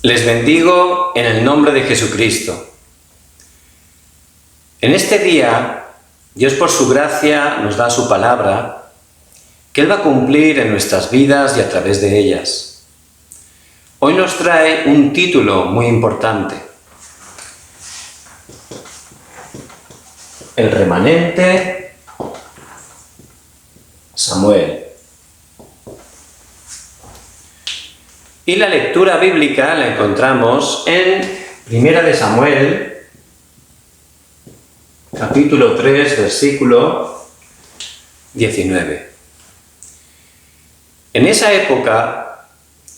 Les bendigo en el nombre de Jesucristo. En este día, Dios por su gracia nos da su palabra, que Él va a cumplir en nuestras vidas y a través de ellas. Hoy nos trae un título muy importante: El remanente Samuel. Y la lectura bíblica la encontramos en 1 de Samuel, capítulo 3, versículo 19. En esa época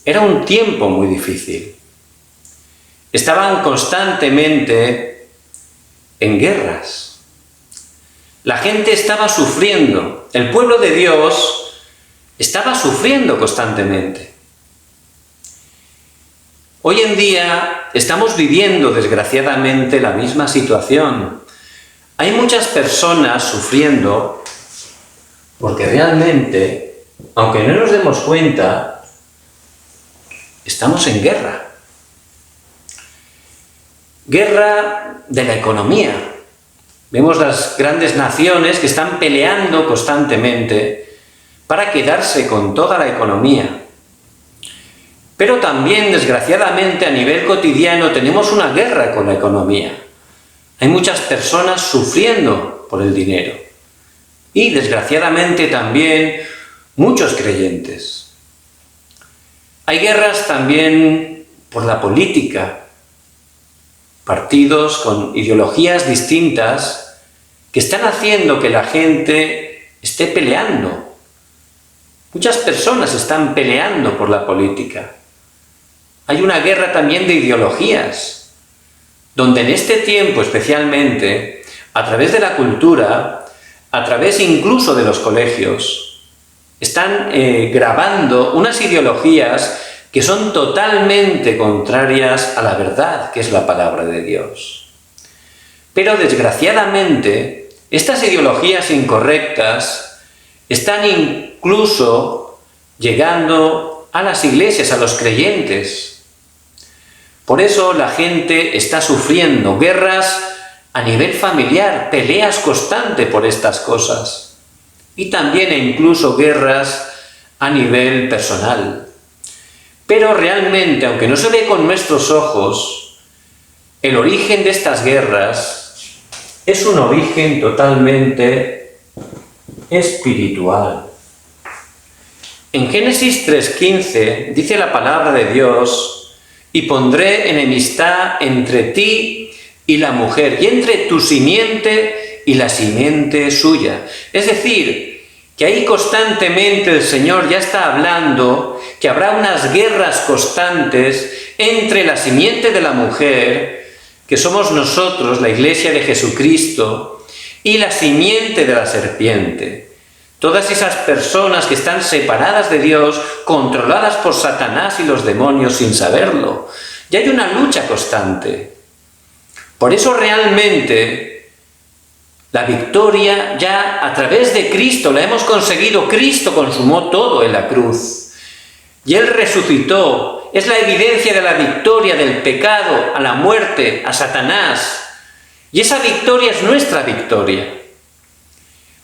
era un tiempo muy difícil. Estaban constantemente en guerras. La gente estaba sufriendo. El pueblo de Dios estaba sufriendo constantemente. Hoy en día estamos viviendo, desgraciadamente, la misma situación. Hay muchas personas sufriendo porque realmente, aunque no nos demos cuenta, estamos en guerra. Guerra de la economía. Vemos las grandes naciones que están peleando constantemente para quedarse con toda la economía. Pero también, desgraciadamente, a nivel cotidiano tenemos una guerra con la economía. Hay muchas personas sufriendo por el dinero. Y, desgraciadamente, también muchos creyentes. Hay guerras también por la política. Partidos con ideologías distintas que están haciendo que la gente esté peleando. Muchas personas están peleando por la política. Hay una guerra también de ideologías, donde en este tiempo especialmente, a través de la cultura, a través incluso de los colegios, están grabando unas ideologías que son totalmente contrarias a la verdad, que es la palabra de Dios. Pero desgraciadamente, estas ideologías incorrectas están incluso llegando a las iglesias, a los creyentes. Por eso la gente está sufriendo guerras a nivel familiar, peleas constantes por estas cosas. Y también e incluso guerras a nivel personal. Pero realmente, aunque no se ve con nuestros ojos, el origen de estas guerras es un origen totalmente espiritual. En Génesis 3:15 dice la palabra de Dios: y pondré enemistad entre ti y la mujer, y entre tu simiente y la simiente suya. Es decir, que ahí constantemente el Señor ya está hablando que habrá unas guerras constantes entre la simiente de la mujer, que somos nosotros, la Iglesia de Jesucristo, y la simiente de la serpiente. Todas esas personas que están separadas de Dios, controladas por Satanás y los demonios sin saberlo. Y hay una lucha constante. Por eso realmente la victoria ya a través de Cristo la hemos conseguido. Cristo consumó todo en la cruz. Y Él resucitó. Es la evidencia de la victoria del pecado, a la muerte, a Satanás. Y esa victoria es nuestra victoria.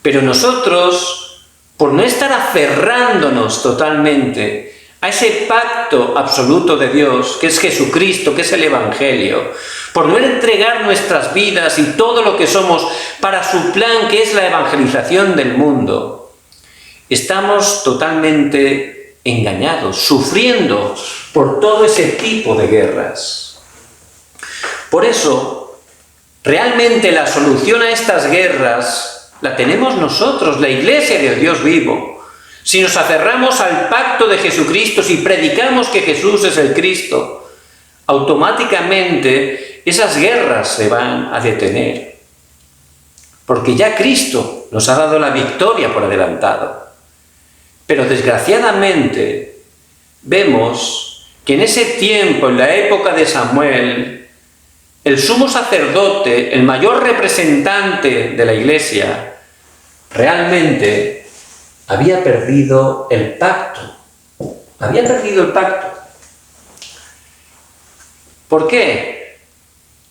Pero nosotros, por no estar aferrándonos totalmente a ese pacto absoluto de Dios, que es Jesucristo, que es el Evangelio, por no entregar nuestras vidas y todo lo que somos para su plan, que es la evangelización del mundo, estamos totalmente engañados, sufriendo por todo ese tipo de guerras. Por eso, realmente la solución a estas guerras la tenemos nosotros, la Iglesia del Dios vivo. Si nos aferramos al pacto de Jesucristo, si predicamos que Jesús es el Cristo, automáticamente esas guerras se van a detener. Porque ya Cristo nos ha dado la victoria por adelantado. Pero desgraciadamente vemos que en ese tiempo, en la época de Samuel, el sumo sacerdote, el mayor representante de la Iglesia, realmente había perdido el pacto. Había perdido el pacto. ¿Por qué?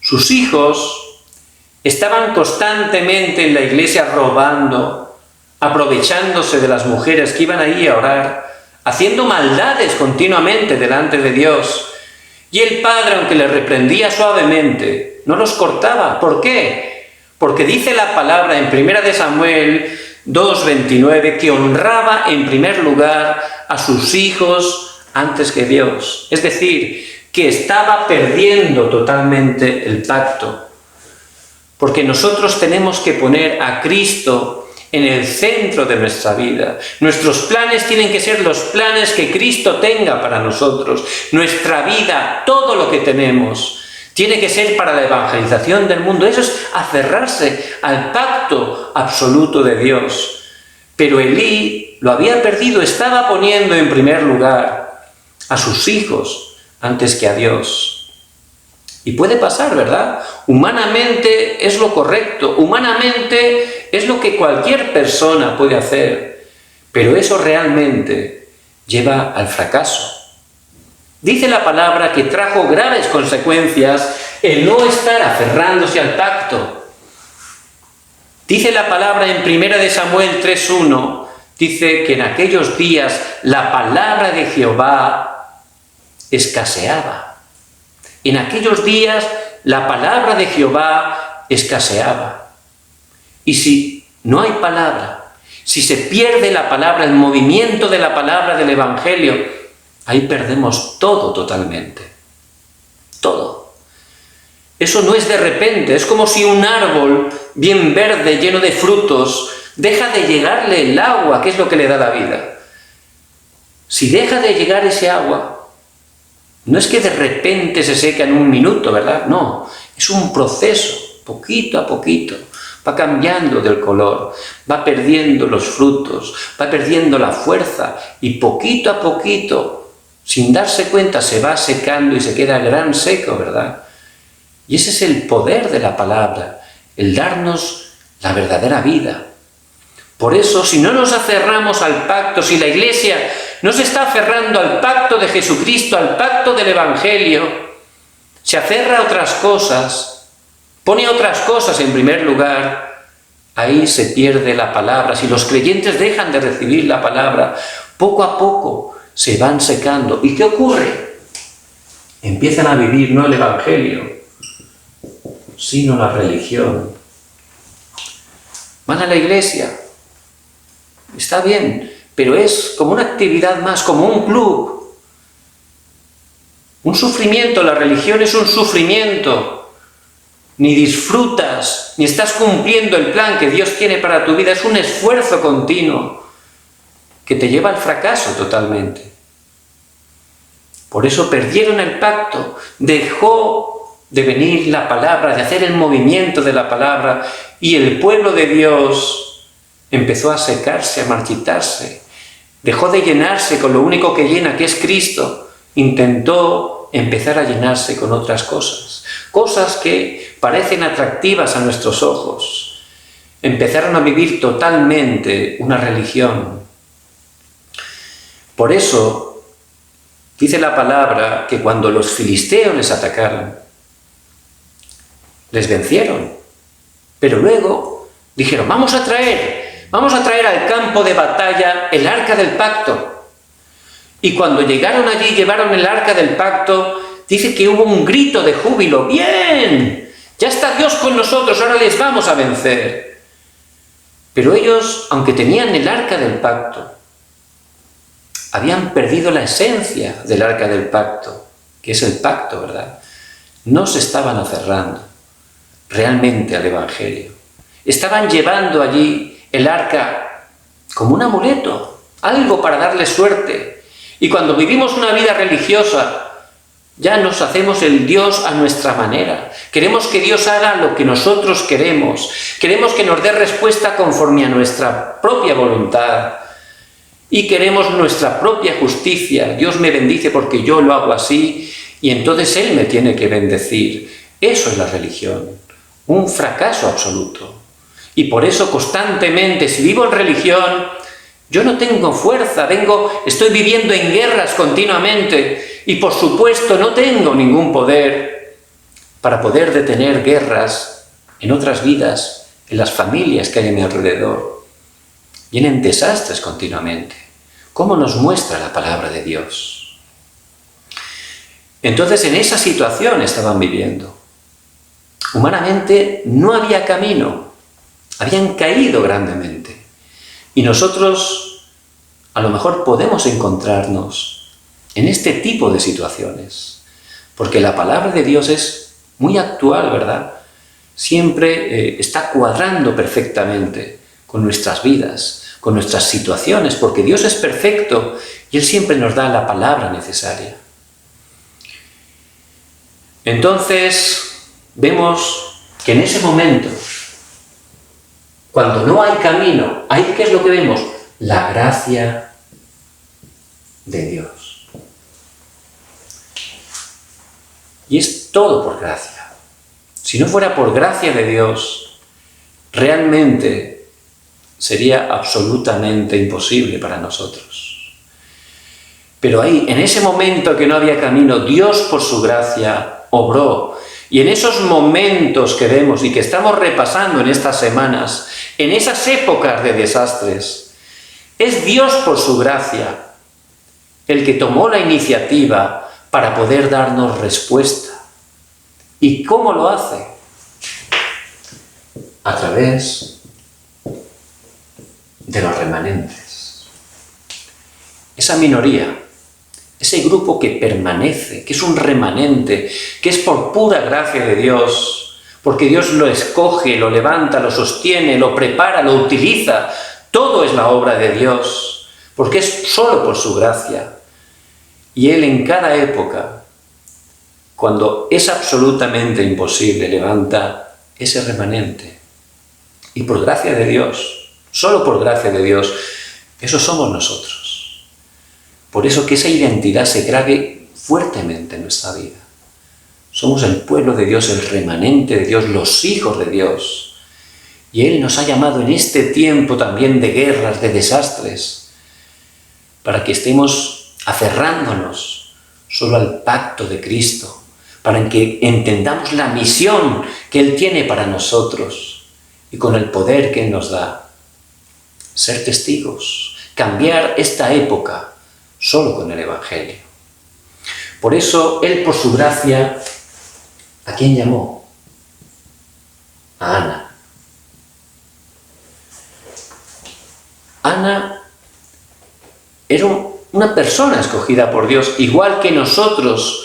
Sus hijos estaban constantemente en la iglesia robando, aprovechándose de las mujeres que iban ahí a orar, haciendo maldades continuamente delante de Dios. Y el padre, aunque les reprendía suavemente, no los cortaba. ¿Por qué? Porque dice la palabra en 1 de Samuel 2:29 que honraba en primer lugar a sus hijos antes que Dios. Es decir, que estaba perdiendo totalmente el pacto. Porque nosotros tenemos que poner a Cristo en el centro de nuestra vida. Nuestros planes tienen que ser los planes que Cristo tenga para nosotros. Nuestra vida, todo lo que tenemos, tiene que ser para la evangelización del mundo. Eso es aferrarse al pacto absoluto de Dios. Pero Elí lo había perdido, estaba poniendo en primer lugar a sus hijos antes que a Dios. Y puede pasar, ¿verdad? Humanamente es lo correcto, humanamente es lo que cualquier persona puede hacer, pero eso realmente lleva al fracaso. Dice la palabra que trajo graves consecuencias el no estar aferrándose al pacto. Dice la palabra en 1 de Samuel 3:1, dice que en aquellos días la palabra de Jehová escaseaba. En aquellos días la palabra de Jehová escaseaba. Y si no hay palabra, si se pierde la palabra, el movimiento de la palabra del Evangelio, ahí perdemos todo totalmente. Todo. Eso no es de repente, es como si un árbol bien verde, lleno de frutos, deja de llegarle el agua, que es lo que le da la vida. Si deja de llegar ese agua, no es que de repente se seca en un minuto, ¿verdad? No, es un proceso, poquito a poquito. Va cambiando del color, va perdiendo los frutos, va perdiendo la fuerza y poquito a poquito, sin darse cuenta, se va secando y se queda gran seco, ¿verdad? Y ese es el poder de la palabra, el darnos la verdadera vida. Por eso, si no nos aferramos al pacto, si la Iglesia no se está aferrando al pacto de Jesucristo, al pacto del Evangelio, se aferra a otras cosas, pone otras cosas en primer lugar, ahí se pierde la palabra. Si los creyentes dejan de recibir la palabra, poco a poco se van secando. ¿Y qué ocurre? Empiezan a vivir no el Evangelio, sino la religión. Van a la iglesia, está bien, pero es como una actividad más, como un club. Un sufrimiento, la religión es un sufrimiento. Ni disfrutas, ni estás cumpliendo el plan que Dios tiene para tu vida. Es un esfuerzo continuo que te lleva al fracaso totalmente. Por eso perdieron el pacto, dejó de venir la palabra, de hacer el movimiento de la palabra, y el pueblo de Dios empezó a secarse, a marchitarse. Dejó de llenarse con lo único que llena, que es Cristo. Intentó empezar a llenarse con otras cosas. Cosas que parecen atractivas a nuestros ojos. Empezaron a vivir totalmente una religión. Por eso, dice la palabra que cuando los filisteos les atacaron, les vencieron. Pero luego dijeron, vamos a traer al campo de batalla el arca del pacto. Y cuando llegaron allí, llevaron el arca del pacto, dice que hubo un grito de júbilo. ¡Bien! Ya está Dios con nosotros, ahora les vamos a vencer. Pero ellos, aunque tenían el arca del pacto, habían perdido la esencia del arca del pacto, que es el pacto, ¿verdad? No se estaban aferrando realmente al Evangelio. Estaban llevando allí el arca como un amuleto, algo para darle suerte. Y cuando vivimos una vida religiosa, ya nos hacemos el Dios a nuestra manera. Queremos que Dios haga lo que nosotros queremos. Queremos que nos dé respuesta conforme a nuestra propia voluntad. Y queremos nuestra propia justicia. Dios me bendice porque yo lo hago así y entonces Él me tiene que bendecir. Eso es la religión. Un fracaso absoluto. Y por eso constantemente, si vivo en religión, Yo no tengo fuerza, estoy viviendo en guerras continuamente y por supuesto no tengo ningún poder para poder detener guerras en otras vidas, en las familias que hay a mi alrededor. Vienen desastres continuamente. ¿Cómo nos muestra la palabra de Dios? Entonces en esa situación estaban viviendo. Humanamente no había camino, habían caído grandemente. Y nosotros a lo mejor podemos encontrarnos en este tipo de situaciones, porque la palabra de Dios es muy actual, ¿verdad? Siempre está cuadrando perfectamente con nuestras vidas, con nuestras situaciones, porque Dios es perfecto y Él siempre nos da la palabra necesaria. Entonces, vemos que en ese momento, cuando no hay camino, ahí ¿qué es lo que vemos? La gracia de Dios. Y es todo por gracia. Si no fuera por gracia de Dios, realmente sería absolutamente imposible para nosotros. Pero ahí, en ese momento que no había camino, Dios por su gracia obró. Y en esos momentos que vemos y que estamos repasando en estas semanas, en esas épocas de desastres, es Dios por su gracia el que tomó la iniciativa para poder darnos respuesta. ¿Y cómo lo hace? A través de los remanentes. Esa minoría, ese grupo que permanece, que es un remanente, que es por pura gracia de Dios, porque Dios lo escoge, lo levanta, lo sostiene, lo prepara, lo utiliza. Todo es la obra de Dios, porque es solo por su gracia. Y Él en cada época, cuando es absolutamente imposible, levanta ese remanente. Y por gracia de Dios, solo por gracia de Dios, eso somos nosotros. Por eso que esa identidad se grabe fuertemente en nuestra vida. Somos el pueblo de Dios, el remanente de Dios, los hijos de Dios. Y Él nos ha llamado en este tiempo también de guerras, de desastres, para que estemos aferrándonos solo al pacto de Cristo, para que entendamos la misión que Él tiene para nosotros y con el poder que Él nos da. Ser testigos, cambiar esta época solo con el Evangelio. Por eso Él, por su gracia, ¿a quién llamó? A Ana. Ana era una persona escogida por Dios, igual que nosotros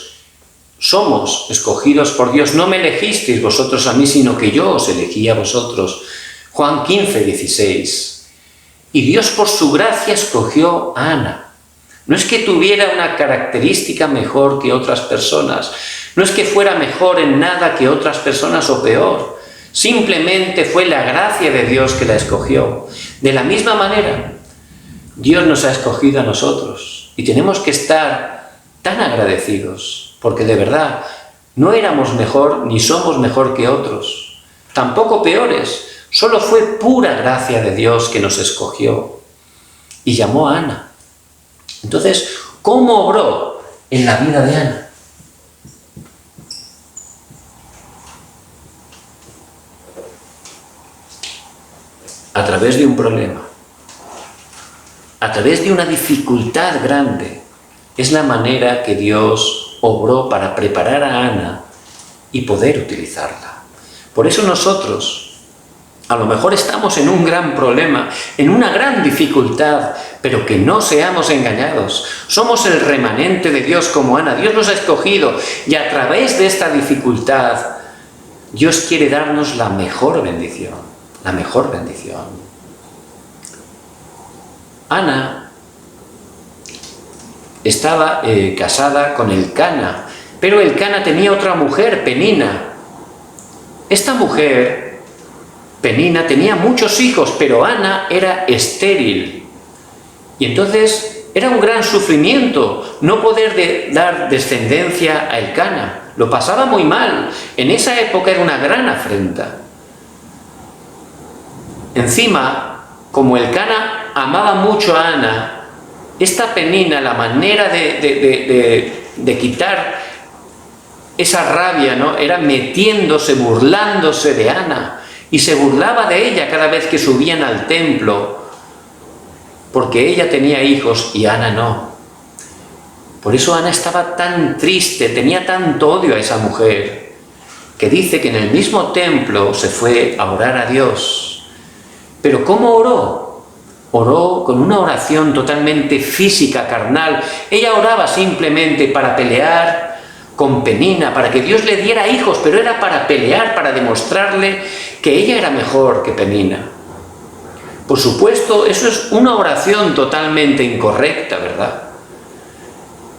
somos escogidos por Dios. No me elegisteis vosotros a mí, sino que yo os elegí a vosotros. Juan 15, 16. Y Dios por su gracia escogió a Ana. No es que tuviera una característica mejor que otras personas, no es que fuera mejor en nada que otras personas o peor. Simplemente fue la gracia de Dios que la escogió. De la misma manera, Dios nos ha escogido a nosotros y tenemos que estar tan agradecidos, porque de verdad no éramos mejor ni somos mejor que otros, tampoco peores, solo fue pura gracia de Dios que nos escogió y llamó a Ana. Entonces, ¿cómo obró en la vida de Ana? A través de un problema, a través de una dificultad grande. Es la manera que Dios obró para preparar a Ana y poder utilizarla. Por eso nosotros, a lo mejor estamos en un gran problema, en una gran dificultad, pero que no seamos engañados. Somos el remanente de Dios como Ana. Dios nos ha escogido y a través de esta dificultad, Dios quiere darnos la mejor bendición. La mejor bendición. Ana estaba casada con Elcana, pero Elcana tenía otra mujer, Penina. Esta mujer, Penina, tenía muchos hijos, pero Ana era estéril. Y entonces era un gran sufrimiento no poder dar descendencia a Elcana. Lo pasaba muy mal. En esa época era una gran afrenta. Encima, como Elcana amaba mucho a Ana, esta Penina, la manera de quitar esa rabia, ¿no?, era metiéndose, burlándose de Ana, y se burlaba de ella cada vez que subían al templo, porque ella tenía hijos y Ana no. Por eso Ana estaba tan triste, tenía tanto odio a esa mujer, que dice que en el mismo templo se fue a orar a Dios. Pero ¿cómo oró? Oró con una oración totalmente física, carnal. Ella oraba simplemente para pelear con Penina, para que Dios le diera hijos, pero era para pelear, para demostrarle que ella era mejor que Penina. Por supuesto, eso es una oración totalmente incorrecta, ¿verdad?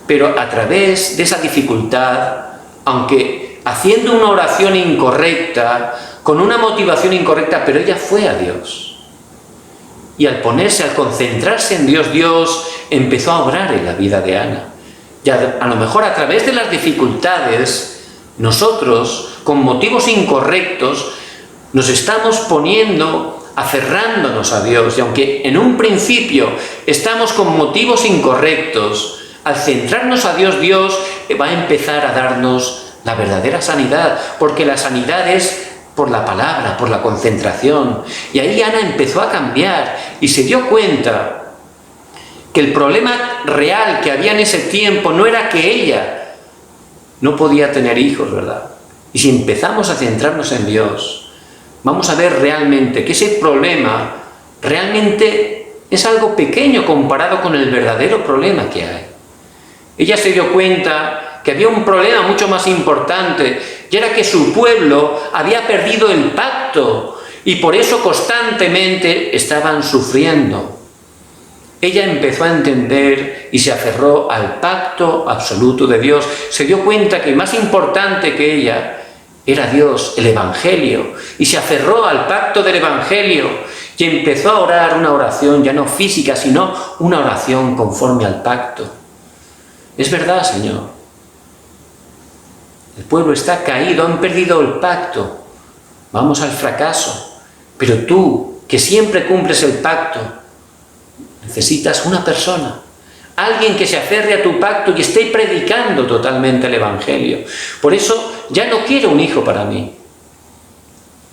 Pero a través de esa dificultad, aunque haciendo una oración incorrecta, con una motivación incorrecta, pero ella fue a Dios. Y al concentrarse en Dios, Dios empezó a obrar en la vida de Ana. Y a lo mejor a través de las dificultades, nosotros, con motivos incorrectos, nos estamos aferrándonos a Dios. Y aunque en un principio estamos con motivos incorrectos, al centrarnos a Dios, Dios va a empezar a darnos la verdadera sanidad, porque la sanidad es por la palabra, por la concentración. Y ahí Ana empezó a cambiar y se dio cuenta que el problema real que había en ese tiempo no era que ella no podía tener hijos, ¿verdad? Y si empezamos a centrarnos en Dios, vamos a ver realmente que ese problema realmente es algo pequeño comparado con el verdadero problema que hay. Ella se dio cuenta que había un problema mucho más importante, y era que su pueblo había perdido el pacto, y por eso constantemente estaban sufriendo. Ella empezó a entender y se aferró al pacto absoluto de Dios. Se dio cuenta que más importante que ella era Dios, el Evangelio, y se aferró al pacto del Evangelio y empezó a orar una oración ya no física, sino una oración conforme al pacto. Es verdad, Señor. El pueblo está caído, han perdido el pacto. Vamos al fracaso. Pero tú, que siempre cumples el pacto, necesitas una persona, alguien que se aferre a tu pacto y esté predicando totalmente el Evangelio. Por eso ya no quiero un hijo para mí.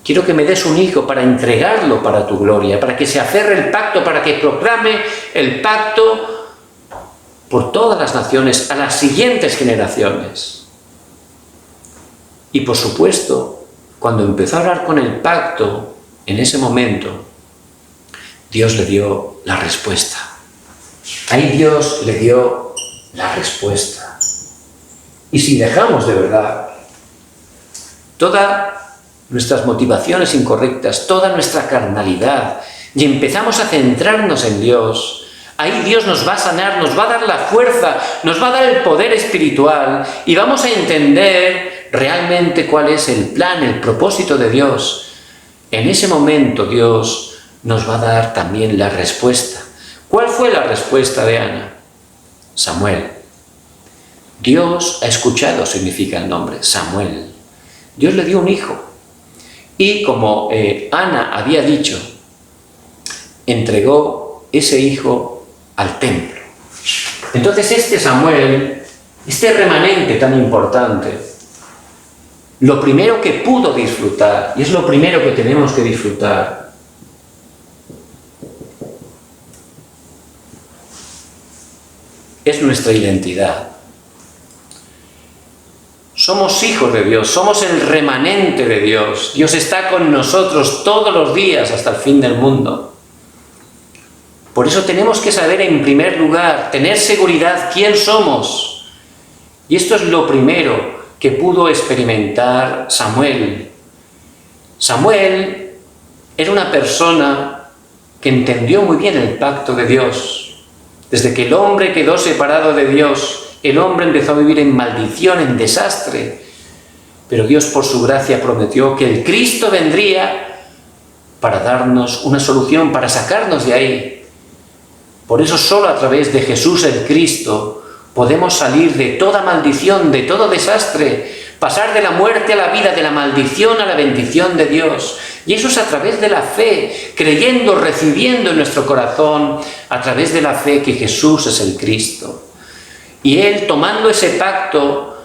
Quiero que me des un hijo para entregarlo para tu gloria, para que se aferre el pacto, para que proclame el pacto por todas las naciones, a las siguientes generaciones. Y por supuesto, cuando empezó a hablar con el pacto, en ese momento, Dios le dio la respuesta. Ahí Dios le dio la respuesta. Y si dejamos de verdad todas nuestras motivaciones incorrectas, toda nuestra carnalidad, y empezamos a centrarnos en Dios, ahí Dios nos va a sanar, nos va a dar la fuerza, nos va a dar el poder espiritual, y vamos a entender realmente cuál es el plan, el propósito de Dios. En ese momento Dios nos va a dar también la respuesta. ¿Cuál fue la respuesta de Ana? Samuel. Dios ha escuchado, significa el nombre, Samuel. Dios le dio un hijo. Y como Ana había dicho, entregó ese hijo al templo. Entonces este Samuel, este remanente tan importante, lo primero que pudo disfrutar, y es lo primero que tenemos que disfrutar, es nuestra identidad. Somos hijos de Dios, somos el remanente de Dios. Dios está con nosotros todos los días hasta el fin del mundo. Por eso tenemos que saber en primer lugar, tener seguridad quién somos. Y esto es lo primero que pudo experimentar Samuel. Samuel era una persona que entendió muy bien el pacto de Dios. Desde que el hombre quedó separado de Dios, el hombre empezó a vivir en maldición, en desastre. Pero Dios, por su gracia, prometió que el Cristo vendría para darnos una solución, para sacarnos de ahí. Por eso solo a través de Jesús el Cristo podemos salir de toda maldición, de todo desastre. pasar de la muerte a la vida, de la maldición a la bendición de Dios. Y eso es a través de la fe, creyendo, recibiendo en nuestro corazón, a través de la fe, que Jesús es el Cristo. Y Él, tomando ese pacto,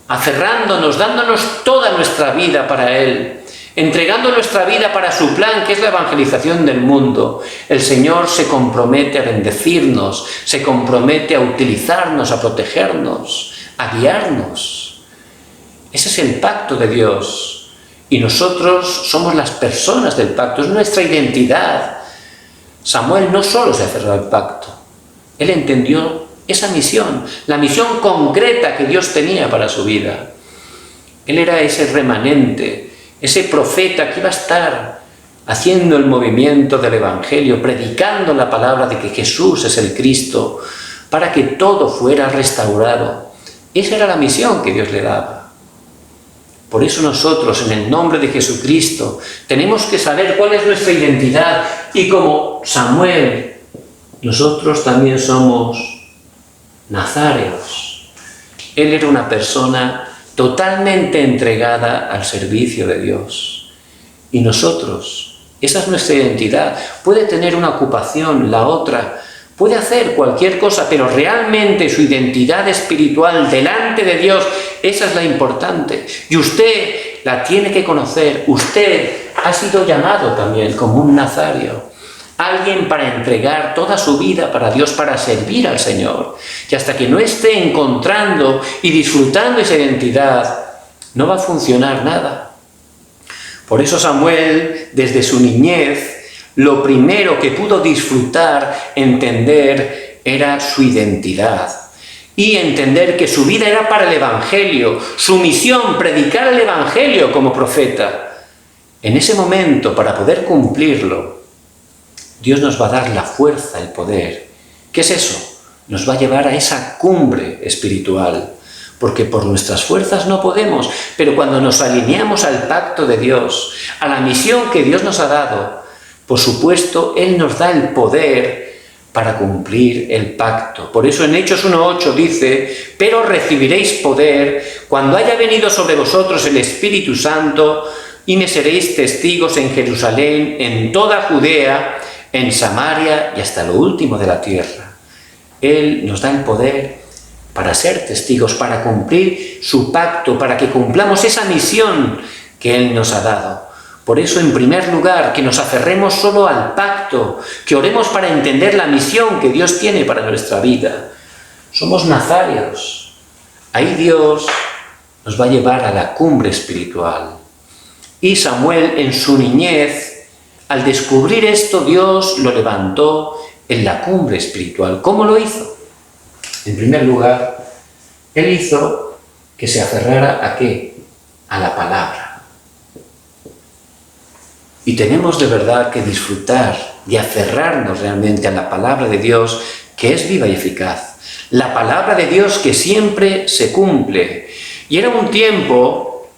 aferrándonos, dándonos toda nuestra vida para Él, entregando nuestra vida para su plan, que es la evangelización del mundo, el Señor se compromete a bendecirnos, se compromete a utilizarnos, a protegernos, a guiarnos. Ese es el pacto de Dios. Y nosotros somos las personas del pacto, es nuestra identidad. Samuel no solo se aferró al pacto, él entendió esa misión, la misión concreta que Dios tenía para su vida. Él era ese remanente, ese profeta que iba a estar haciendo el movimiento del Evangelio, predicando la palabra de que Jesús es el Cristo, para que todo fuera restaurado. Esa era la misión que Dios le daba. Por eso nosotros, en el nombre de Jesucristo, tenemos que saber cuál es nuestra identidad. Y como Samuel, nosotros también somos nazareos. Él era una persona totalmente entregada al servicio de Dios. Y nosotros, esa es nuestra identidad. Puede tener una ocupación, la otra, puede hacer cualquier cosa, pero realmente su identidad espiritual delante de Dios, esa es la importante. Y usted la tiene que conocer. Usted ha sido llamado también como un nazario. Alguien para entregar toda su vida para Dios, para servir al Señor. Y hasta que no esté encontrando y disfrutando esa identidad, no va a funcionar nada. Por eso Samuel, desde su niñez, lo primero que pudo disfrutar, entender, era su identidad. Y entender que su vida era para el Evangelio, su misión, predicar el Evangelio como profeta. En ese momento, para poder cumplirlo, Dios nos va a dar la fuerza, el poder. ¿Qué es eso? Nos va a llevar a esa cumbre espiritual. Porque por nuestras fuerzas no podemos, pero cuando nos alineamos al pacto de Dios, a la misión que Dios nos ha dado, por supuesto, Él nos da el poder para cumplir el pacto. Por eso en Hechos 1:8 dice: pero recibiréis poder cuando haya venido sobre vosotros el Espíritu Santo, y me seréis testigos en Jerusalén, en toda Judea, en Samaria y hasta lo último de la tierra. Él nos da el poder para ser testigos, para cumplir su pacto, para que cumplamos esa misión que Él nos ha dado. Por eso, en primer lugar, que nos aferremos solo al pacto, que oremos para entender la misión que Dios tiene para nuestra vida. Somos nazareos. Ahí Dios nos va a llevar a la cumbre espiritual. Y Samuel, en su niñez, al descubrir esto, Dios lo levantó en la cumbre espiritual. ¿Cómo lo hizo? En primer lugar, Él hizo que se aferrara ¿a qué? A la palabra. Y tenemos de verdad que disfrutar y aferrarnos realmente a la palabra de Dios, que es viva y eficaz. La palabra de Dios que siempre se cumple. Y era un tiempo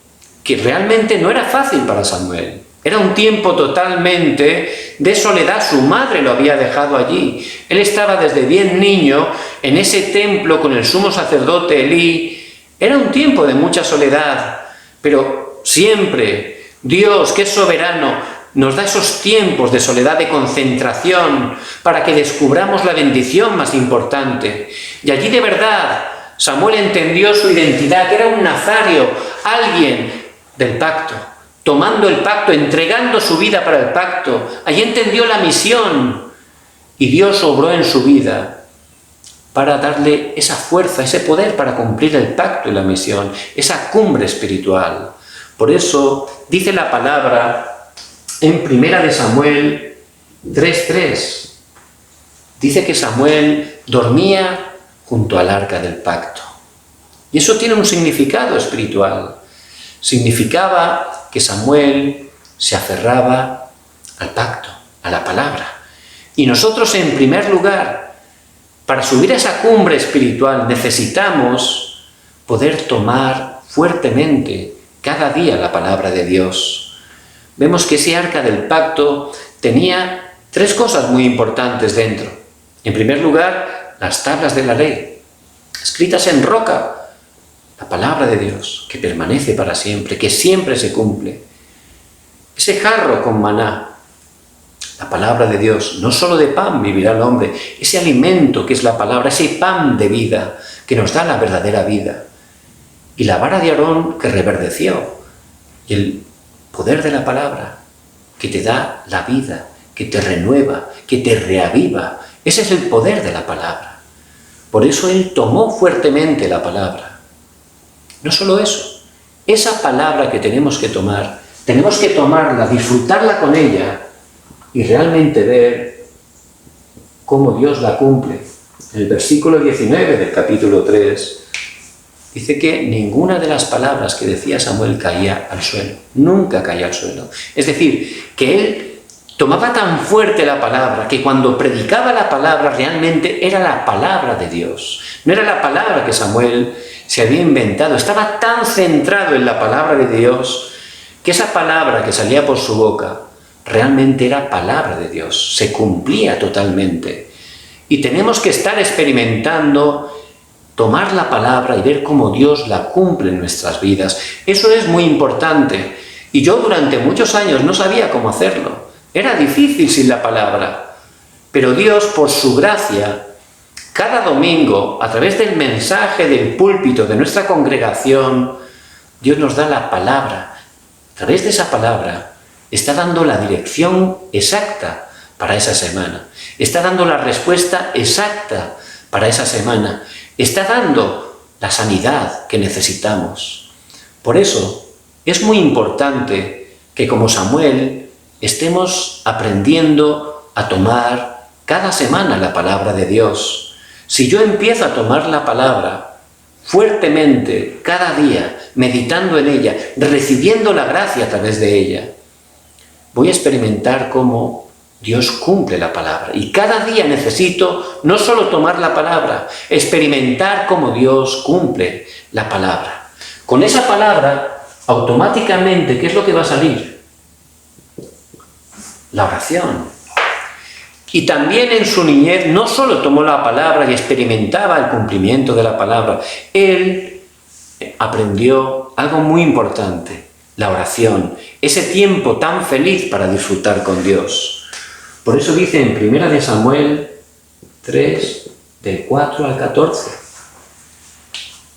que realmente no era fácil para Samuel. Era un tiempo totalmente de soledad. Su madre lo había dejado allí. Él estaba desde bien niño en ese templo con el sumo sacerdote Elí. Era un tiempo de mucha soledad, pero siempre Dios, que es soberano, nos da esos tiempos de soledad, de concentración, para que descubramos la bendición más importante. Y allí de verdad Samuel entendió su identidad, que era un nazario, alguien del pacto, tomando el pacto, entregando su vida para el pacto. Allí entendió la misión y Dios obró en su vida para darle esa fuerza, ese poder para cumplir el pacto y la misión, esa cumbre espiritual. Por eso dice la palabra en 1 Samuel 3:3. Dice que Samuel dormía junto al arca del pacto. Y eso tiene un significado espiritual. Significaba que Samuel se aferraba al pacto, a la palabra. Y nosotros, en primer lugar, para subir a esa cumbre espiritual, necesitamos poder tomar fuertemente cada día la palabra de Dios. Vemos que ese arca del pacto tenía 3 cosas muy importantes dentro. En primer lugar, las tablas de la ley, escritas en roca, la palabra de Dios, que permanece para siempre, que siempre se cumple. Ese jarro con maná, la palabra de Dios, no solo de pan vivirá el hombre, ese alimento que es la palabra, ese pan de vida que nos da la verdadera vida. Y la vara de Aarón que reverdeció, y el poder de la palabra que te da la vida, que te renueva, que te reaviva. Ese es el poder de la palabra. Por eso él tomó fuertemente la palabra. No solo eso, esa palabra que tenemos que tomarla, disfrutarla con ella y realmente ver cómo Dios la cumple. En el versículo 19 del capítulo 3 dice que ninguna de las palabras que decía Samuel caía al suelo, nunca caía al suelo. Es decir, que él tomaba tan fuerte la palabra que cuando predicaba la palabra realmente era la palabra de Dios. No era la palabra que Samuel se había inventado. Estaba tan centrado en la palabra de Dios que esa palabra que salía por su boca realmente era palabra de Dios. Se cumplía totalmente. Y tenemos que estar experimentando, tomar la palabra y ver cómo Dios la cumple en nuestras vidas. Eso es muy importante. Y yo durante muchos años no sabía cómo hacerlo. Era difícil sin la palabra. Pero Dios, por su gracia, cada domingo, a través del mensaje del púlpito de nuestra congregación, Dios nos da la palabra. A través de esa palabra está dando la dirección exacta para esa semana. Está dando la respuesta exacta para esa semana. Está dando la sanidad que necesitamos. Por eso es muy importante que como Samuel estemos aprendiendo a tomar cada semana la palabra de Dios. Si yo empiezo a tomar la palabra fuertemente cada día, meditando en ella, recibiendo la gracia a través de ella, voy a experimentar cómo Dios cumple la palabra. Y cada día necesito no solo tomar la palabra, experimentar cómo Dios cumple la palabra. Con esa palabra, automáticamente, ¿qué es lo que va a salir? La oración. Y también en su niñez no solo tomó la palabra y experimentaba el cumplimiento de la palabra, él aprendió algo muy importante, la oración, ese tiempo tan feliz para disfrutar con Dios. Por eso dice en 1 Samuel 3, del 4 al 14,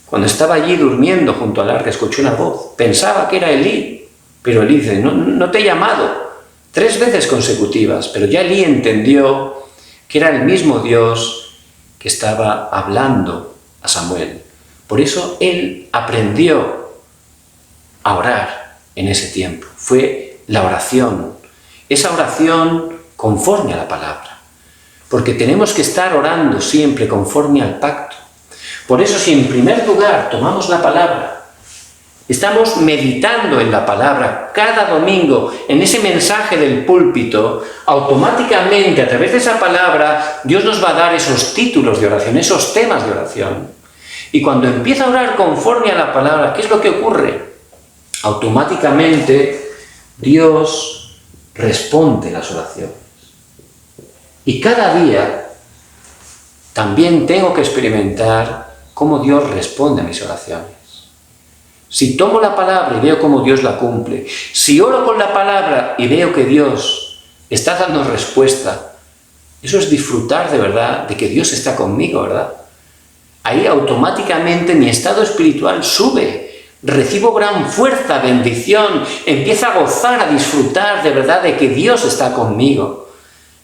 cuando estaba allí durmiendo junto al arca, escuchó una voz, pensaba que era Elí, pero Elí dice, no te he llamado. 3 veces consecutivas, pero ya Elí entendió que era el mismo Dios que estaba hablando a Samuel. Por eso él aprendió a orar en ese tiempo. Fue la oración, esa oración conforme a la palabra. Porque tenemos que estar orando siempre conforme al pacto. Por eso si en primer lugar tomamos la palabra, estamos meditando en la palabra cada domingo, en ese mensaje del púlpito, automáticamente a través de esa palabra Dios nos va a dar esos títulos de oración, esos temas de oración. Y cuando empieza a orar conforme a la palabra, ¿qué es lo que ocurre? Automáticamente Dios responde las oraciones. Y cada día también tengo que experimentar cómo Dios responde a mis oraciones. Si tomo la palabra y veo cómo Dios la cumple, si oro con la palabra y veo que Dios está dando respuesta, eso es disfrutar de verdad de que Dios está conmigo, ¿verdad? Ahí automáticamente mi estado espiritual sube, recibo gran fuerza, bendición, empiezo a gozar, a disfrutar de verdad de que Dios está conmigo.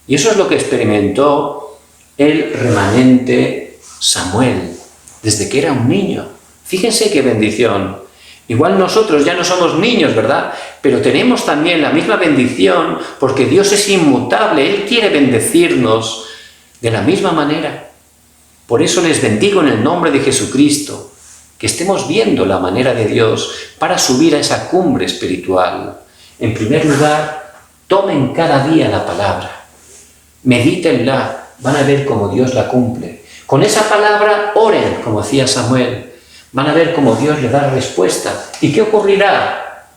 Y eso es lo que experimentó el remanente Samuel desde que era un niño. Fíjense qué bendición. Igual nosotros ya no somos niños, ¿verdad? Pero tenemos también la misma bendición porque Dios es inmutable. Él quiere bendecirnos de la misma manera. Por eso les bendigo en el nombre de Jesucristo, que estemos viendo la manera de Dios para subir a esa cumbre espiritual. En primer lugar, tomen cada día la palabra, medítenla, van a ver cómo Dios la cumple. Con esa palabra oren, como decía Samuel. Van a ver cómo Dios le da respuesta. ¿Y qué ocurrirá?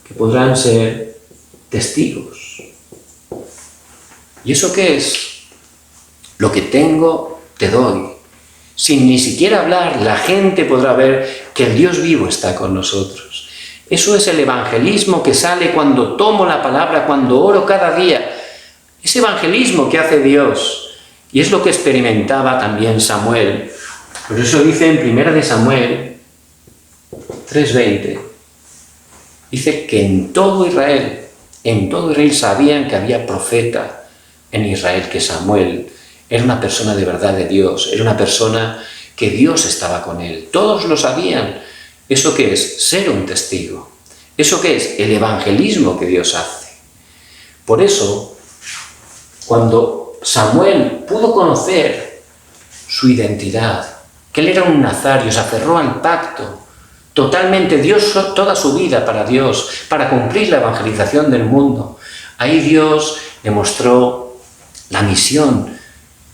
Que podrán ser testigos. ¿Y eso qué es? Lo que tengo, te doy. sin ni siquiera hablar, la gente podrá ver que el Dios vivo está con nosotros. Eso es el evangelismo que sale cuando tomo la palabra, cuando oro cada día. Ese evangelismo que hace Dios. Y es lo que experimentaba también Samuel. Por eso dice en 1 Samuel 3:20, dice que en todo Israel sabían que había profeta en Israel, que Samuel era una persona de verdad de Dios, era una persona que Dios estaba con él. Todos lo sabían. ¿Eso qué es? Ser un testigo. ¿Eso qué es? El evangelismo que Dios hace. Por eso, cuando Samuel pudo conocer su identidad, que él era un nazario, se aferró al pacto, totalmente dio toda su vida para Dios, para cumplir la evangelización del mundo. Ahí Dios le mostró la misión.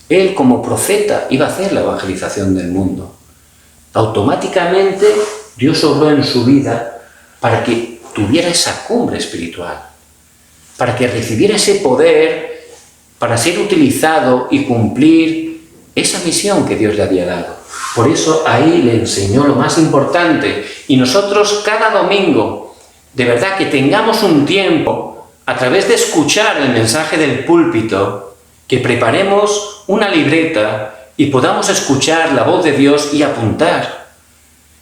Él como profeta iba a hacer la evangelización del mundo. Automáticamente Dios obró en su vida para que tuviera esa cumbre espiritual, para que recibiera ese poder para ser utilizado y cumplir esa misión que Dios le había dado. Por eso ahí le enseñó lo más importante. Y nosotros cada domingo, de verdad que tengamos un tiempo, a través de escuchar el mensaje del púlpito, que preparemos una libreta y podamos escuchar la voz de Dios y apuntar,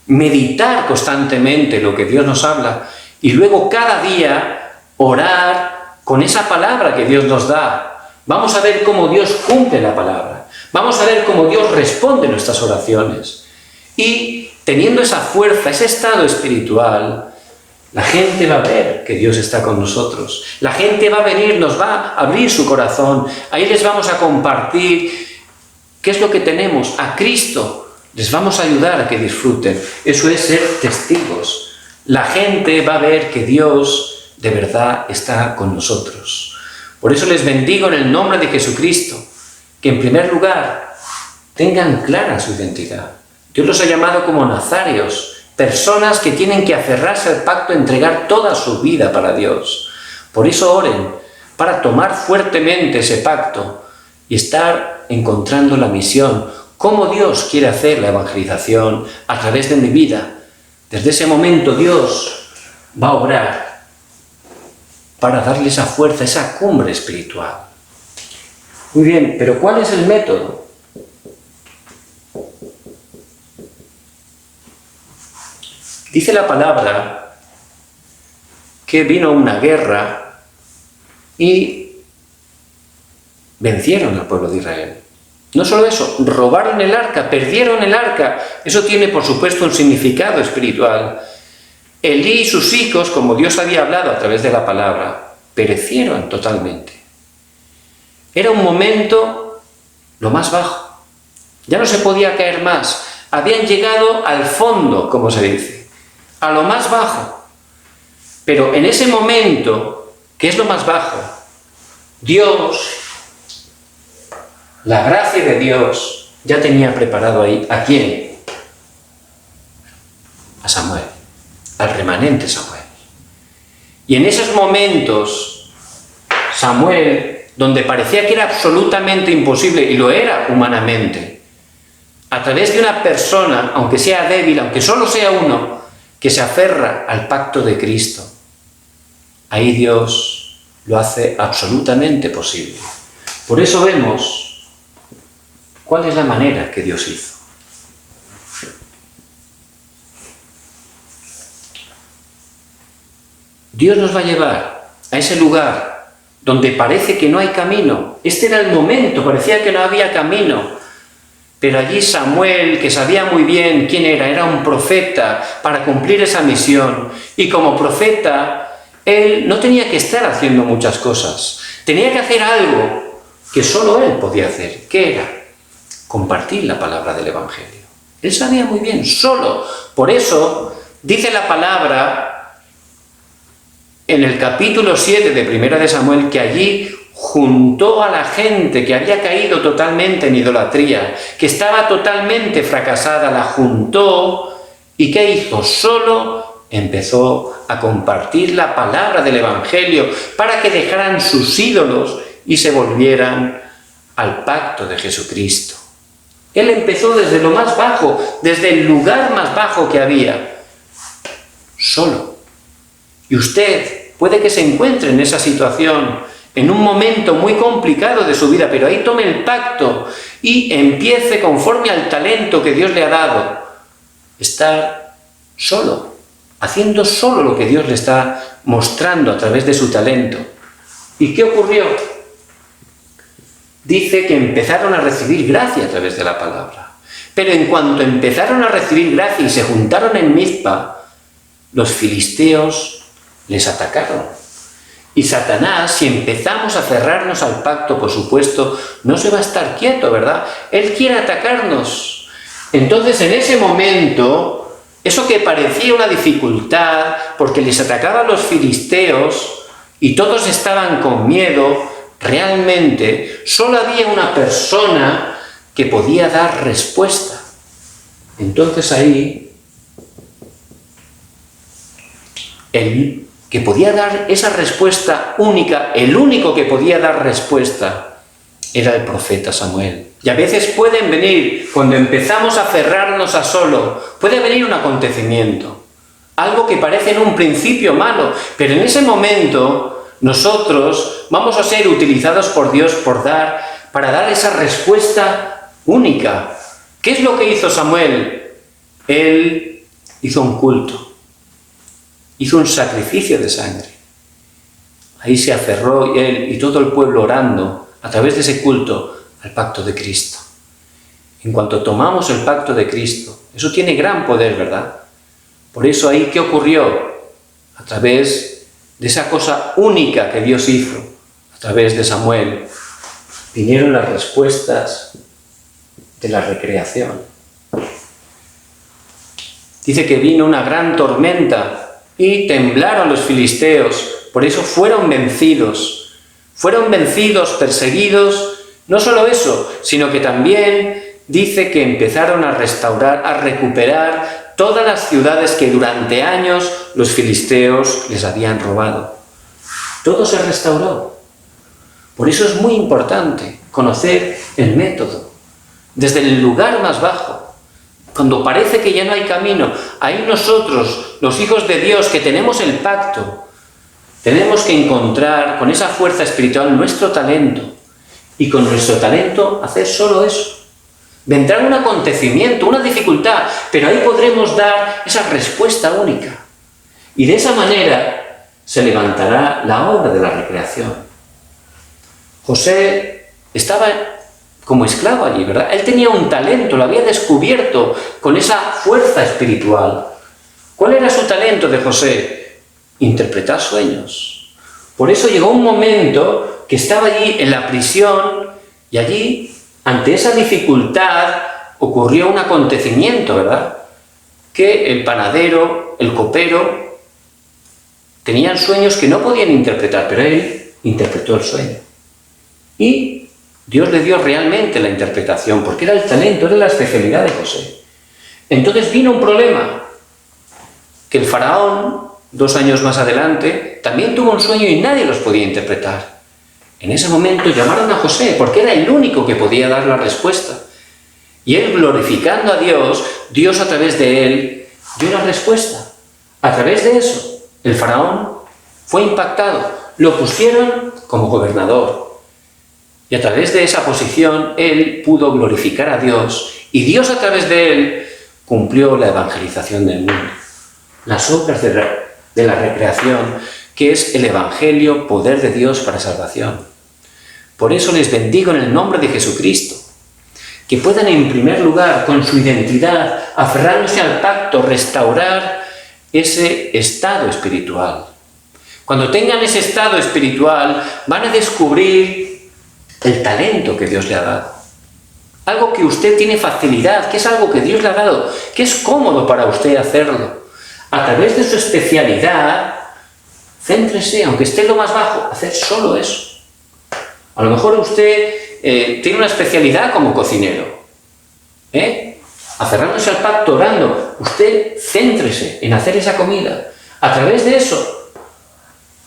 meditar constantemente lo que Dios nos habla y luego cada día orar con esa palabra que Dios nos da. Vamos a ver cómo Dios cumple la palabra. Vamos a ver cómo Dios responde nuestras oraciones. Y teniendo esa fuerza, ese estado espiritual, la gente va a ver que Dios está con nosotros. La gente va a venir, nos va a abrir su corazón. Ahí les vamos a compartir qué es lo que tenemos, a Cristo. Les vamos a ayudar a que disfruten. Eso es ser testigos. La gente va a ver que Dios de verdad está con nosotros. Por eso les bendigo en el nombre de Jesucristo, que en primer lugar tengan clara su identidad. Dios los ha llamado como nazarios, personas que tienen que aferrarse al pacto, entregar toda su vida para Dios. Por eso oren, para tomar fuertemente ese pacto y estar encontrando la misión, cómo Dios quiere hacer la evangelización a través de mi vida. Desde ese momento Dios va a obrar para darle esa fuerza, esa cumbre espiritual. Muy bien, pero ¿cuál es el método? Dice la palabra que vino una guerra y vencieron al pueblo de Israel. No solo eso, robaron el arca, perdieron el arca. Eso tiene, por supuesto, un significado espiritual. Elí y sus hijos, como Dios había hablado a través de la palabra, perecieron totalmente. Era un momento lo más bajo. Ya no se podía caer más. Habían llegado al fondo, como se dice, a lo más bajo. Pero en ese momento, que es lo más bajo, Dios, la gracia de Dios, ya tenía preparado ahí, ¿a quién? A Samuel, al remanente Samuel. Y en esos momentos, Samuel, donde parecía que era absolutamente imposible, y lo era humanamente, a través de una persona, aunque sea débil, aunque solo sea uno, que se aferra al pacto de Cristo, ahí Dios lo hace absolutamente posible. Por eso vemos cuál es la manera que Dios hizo. Dios nos va a llevar a ese lugar donde parece que no hay camino. Este era el momento, parecía que no había camino. Pero allí Samuel, que sabía muy bien quién era un profeta para cumplir esa misión. Y como profeta, él no tenía que estar haciendo muchas cosas. Tenía que hacer algo que solo él podía hacer. ¿Qué era? Compartir la palabra del Evangelio. Él sabía muy bien, solo. Por eso dice la palabra en el capítulo 7 de 1 Samuel, que allí juntó a la gente que había caído totalmente en idolatría, que estaba totalmente fracasada, la juntó, ¿y qué hizo? Solo empezó a compartir la palabra del Evangelio para que dejaran sus ídolos y se volvieran al pacto de Jesucristo. Él empezó desde lo más bajo, desde el lugar más bajo que había, solo. Y usted puede que se encuentre en esa situación, en un momento muy complicado de su vida, pero ahí tome el pacto y empiece conforme al talento que Dios le ha dado, estar solo, haciendo solo lo que Dios le está mostrando a través de su talento. ¿Y qué ocurrió? Dice que empezaron a recibir gracia a través de la palabra. Pero en cuanto empezaron a recibir gracia y se juntaron en Mizpa, los filisteos les atacaron. Y Satanás, si empezamos a cerrarnos al pacto, por supuesto, no se va a estar quieto, ¿verdad? Él quiere atacarnos. Entonces, en ese momento, eso que parecía una dificultad, porque les atacaban los filisteos y todos estaban con miedo, realmente solo había una persona que podía dar respuesta. Entonces ahí, el que podía dar esa respuesta única, el único que podía dar respuesta, era el profeta Samuel. Y a veces pueden venir, cuando empezamos a cerrarnos a solo, puede venir un acontecimiento, algo que parece en un principio malo, pero en ese momento nosotros vamos a ser utilizados por Dios para dar esa respuesta única. ¿Qué es lo que hizo Samuel? Él hizo un culto, hizo un sacrificio de sangre. Ahí se aferró él y todo el pueblo orando a través de ese culto al pacto de Cristo. En cuanto tomamos el pacto de Cristo, eso tiene gran poder, ¿verdad? Por eso ahí, ¿qué ocurrió? A través de esa cosa única que Dios hizo, a través de Samuel, vinieron las respuestas de la recreación. Dice que vino una gran tormenta y temblaron los filisteos, por eso fueron vencidos, perseguidos. No solo eso, sino que también dice que empezaron a restaurar, a recuperar todas las ciudades que durante años los filisteos les habían robado. Todo se restauró. Por eso es muy importante conocer el método. Desde el lugar más bajo, cuando parece que ya no hay camino, ahí nosotros, los hijos de Dios que tenemos el pacto, tenemos que encontrar con esa fuerza espiritual nuestro talento y con nuestro talento hacer solo eso. Vendrá un acontecimiento, una dificultad, pero ahí podremos dar esa respuesta única. Y de esa manera se levantará la obra de la recreación. José estaba como esclavo allí, ¿verdad? Él tenía un talento, lo había descubierto con esa fuerza espiritual. ¿Cuál era su talento de José? Interpretar sueños. Por eso llegó un momento que estaba allí en la prisión y allí, ante esa dificultad, ocurrió un acontecimiento, ¿verdad? Que el panadero, el copero, tenían sueños que no podían interpretar, pero él interpretó el sueño. Y Dios le dio realmente la interpretación, porque era el talento, era la especialidad de José. Entonces vino un problema, que el faraón, 2 años más adelante, también tuvo un sueño y nadie los podía interpretar. En ese momento llamaron a José, porque era el único que podía dar la respuesta. Y él, glorificando a Dios, Dios a través de él dio la respuesta. A través de eso, el faraón fue impactado. Lo pusieron como gobernador. Y a través de esa posición, él pudo glorificar a Dios. Y Dios a través de él cumplió la evangelización del mundo. Las obras de la recreación, que es el Evangelio, poder de Dios para salvación. Por eso les bendigo en el nombre de Jesucristo, que puedan en primer lugar, con su identidad, aferrándose al pacto, restaurar ese estado espiritual. Cuando tengan ese estado espiritual, van a descubrir el talento que Dios le ha dado. Algo que usted tiene facilidad, que es algo que Dios le ha dado, que es cómodo para usted hacerlo. A través de su especialidad, céntrese, aunque esté en lo más bajo, hacer solo eso. A lo mejor usted tiene una especialidad como cocinero. Aferrándose al pacto, orando, usted céntrese en hacer esa comida. A través de eso,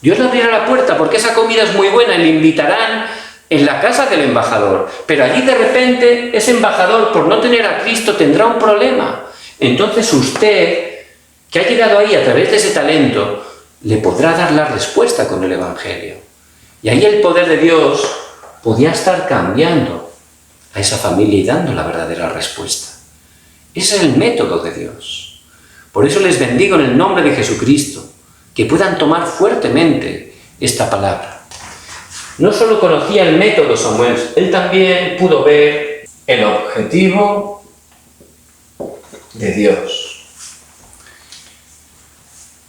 Dios le abrirá la puerta porque esa comida es muy buena y le invitarán en la casa del embajador, pero allí de repente ese embajador, por no tener a Cristo, tendrá un problema. Entonces usted, que ha llegado ahí a través de ese talento, le podrá dar la respuesta con el Evangelio. Y ahí el poder de Dios podía estar cambiando a esa familia y dando la verdadera respuesta. Ese es el método de Dios. Por eso les bendigo en el nombre de Jesucristo, que puedan tomar fuertemente esta palabra. No solo conocía el método Samuel, él también pudo ver el objetivo de Dios.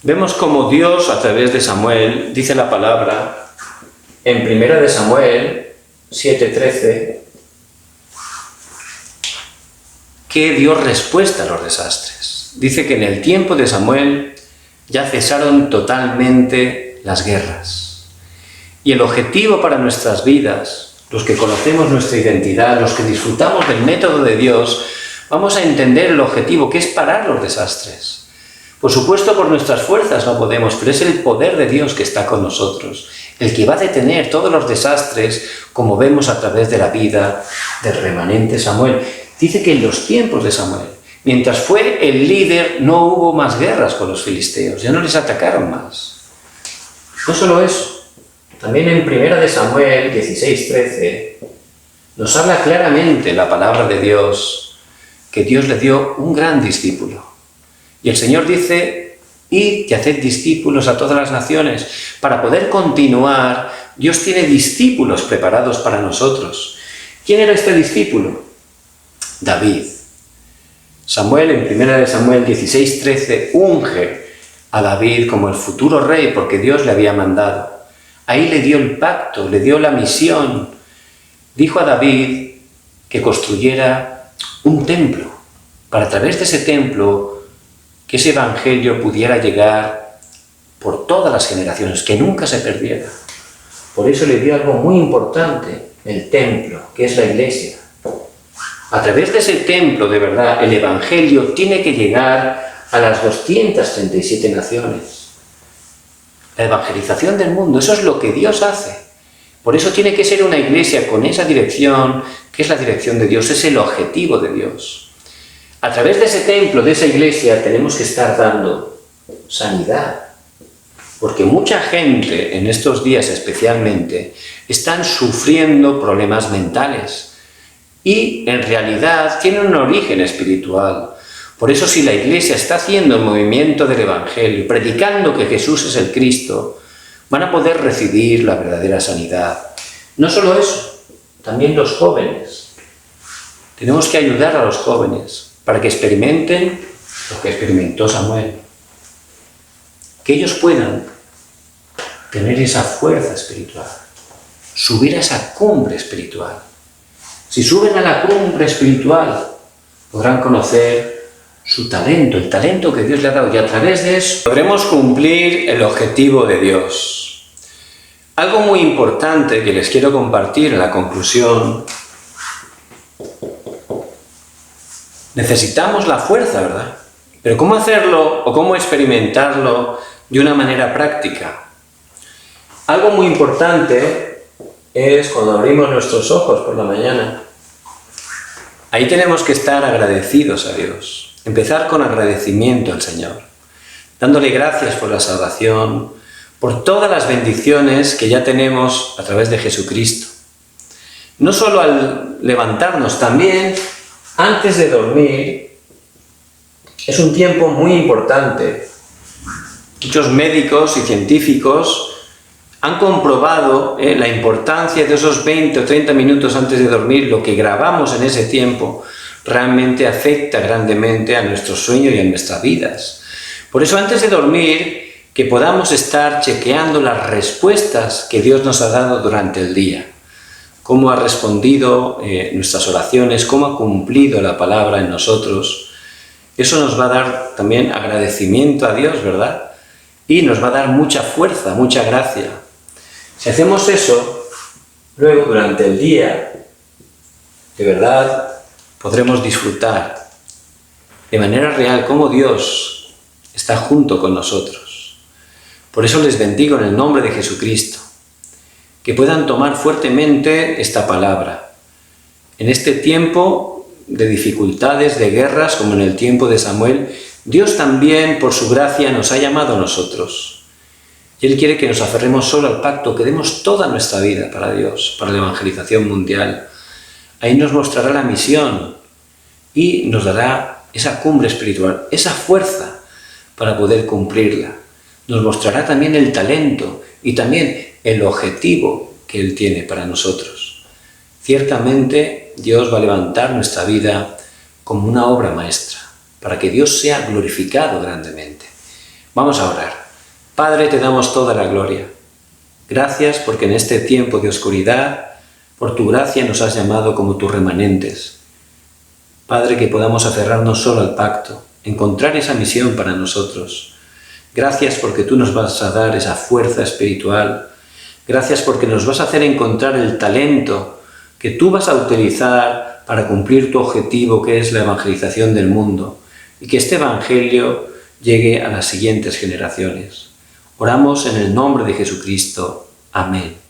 Vemos como Dios, a través de Samuel, dice la palabra en 1 de Samuel 7:13, que dio respuesta a los desastres. Dice que en el tiempo de Samuel ya cesaron totalmente las guerras. Y el objetivo para nuestras vidas, los que conocemos nuestra identidad, los que disfrutamos del método de Dios, vamos a entender el objetivo, que es parar los desastres. Por supuesto, por nuestras fuerzas no podemos, pero es el poder de Dios que está con nosotros, el que va a detener todos los desastres, como vemos a través de la vida del remanente Samuel. Dice que en los tiempos de Samuel, mientras fue el líder, no hubo más guerras con los filisteos, ya no les atacaron más. No solo eso, también en 1 de Samuel 16:13 nos habla claramente la palabra de Dios, que Dios le dio un gran discípulo. Y el Señor dice: id y haced discípulos a todas las naciones. Para poder continuar, Dios tiene discípulos preparados para nosotros. ¿Quién era este discípulo? David. Samuel, en 1 de Samuel 16:13, unge a David como el futuro rey, porque Dios le había mandado. Ahí le dio el pacto, le dio la misión. Dijo a David que construyera un templo, para a través de ese templo, que ese evangelio pudiera llegar por todas las generaciones, que nunca se perdiera. Por eso le dio algo muy importante, el templo, que es la iglesia. A través de ese templo, de verdad, el evangelio tiene que llegar a las 237 naciones. La evangelización del mundo, eso es lo que Dios hace. Por eso tiene que ser una iglesia con esa dirección, que es la dirección de Dios, es el objetivo de Dios. A través de ese templo, de esa iglesia, tenemos que estar dando sanidad. Porque mucha gente, en estos días especialmente, están sufriendo problemas mentales. Y en realidad tienen un origen espiritual. Por eso, si la iglesia está haciendo el movimiento del evangelio, predicando que Jesús es el Cristo, van a poder recibir la verdadera sanidad. No solo eso, también los jóvenes. Tenemos que ayudar a los jóvenes para que experimenten lo que experimentó Samuel. Que ellos puedan tener esa fuerza espiritual, subir a esa cumbre espiritual. Si suben a la cumbre espiritual, podrán conocer su talento, el talento que Dios le ha dado, y a través de eso podremos cumplir el objetivo de Dios. Algo muy importante que les quiero compartir en la conclusión: necesitamos la fuerza, ¿verdad? Pero ¿cómo hacerlo o cómo experimentarlo de una manera práctica? Algo muy importante es cuando abrimos nuestros ojos por la mañana. Ahí tenemos que estar agradecidos a Dios. Empezar con agradecimiento al Señor, dándole gracias por la salvación, por todas las bendiciones que ya tenemos a través de Jesucristo. No solo al levantarnos, también antes de dormir. Es un tiempo muy importante. Muchos médicos y científicos han comprobado la importancia de esos 20 o 30 minutos antes de dormir. Lo que grabamos en ese tiempo realmente afecta grandemente a nuestro sueño y a nuestras vidas. Por eso, antes de dormir, que podamos estar chequeando las respuestas que Dios nos ha dado durante el día. Cómo ha respondido nuestras oraciones, cómo ha cumplido la palabra en nosotros. Eso nos va a dar también agradecimiento a Dios, ¿verdad? Y nos va a dar mucha fuerza, mucha gracia. Si hacemos eso, luego durante el día, de verdad, podremos disfrutar de manera real cómo Dios está junto con nosotros. Por eso les bendigo en el nombre de Jesucristo. que puedan tomar fuertemente esta palabra. En este tiempo de dificultades, de guerras, como en el tiempo de Samuel, Dios también, por su gracia, nos ha llamado a nosotros. Y Él quiere que nos aferremos solo al pacto, que demos toda nuestra vida para Dios, para la evangelización mundial. Ahí nos mostrará la misión y nos dará esa cumbre espiritual, esa fuerza para poder cumplirla. Nos mostrará también el talento y también el objetivo que Él tiene para nosotros. Ciertamente Dios va a levantar nuestra vida como una obra maestra, para que Dios sea glorificado grandemente. Vamos a orar. Padre, te damos toda la gloria. Gracias porque en este tiempo de oscuridad, por tu gracia nos has llamado como tus remanentes. Padre, que podamos aferrarnos solo al pacto, encontrar esa misión para nosotros. Gracias porque tú nos vas a dar esa fuerza espiritual. Gracias porque nos vas a hacer encontrar el talento que tú vas a utilizar para cumplir tu objetivo, que es la evangelización del mundo, y que este evangelio llegue a las siguientes generaciones. Oramos en el nombre de Jesucristo. Amén.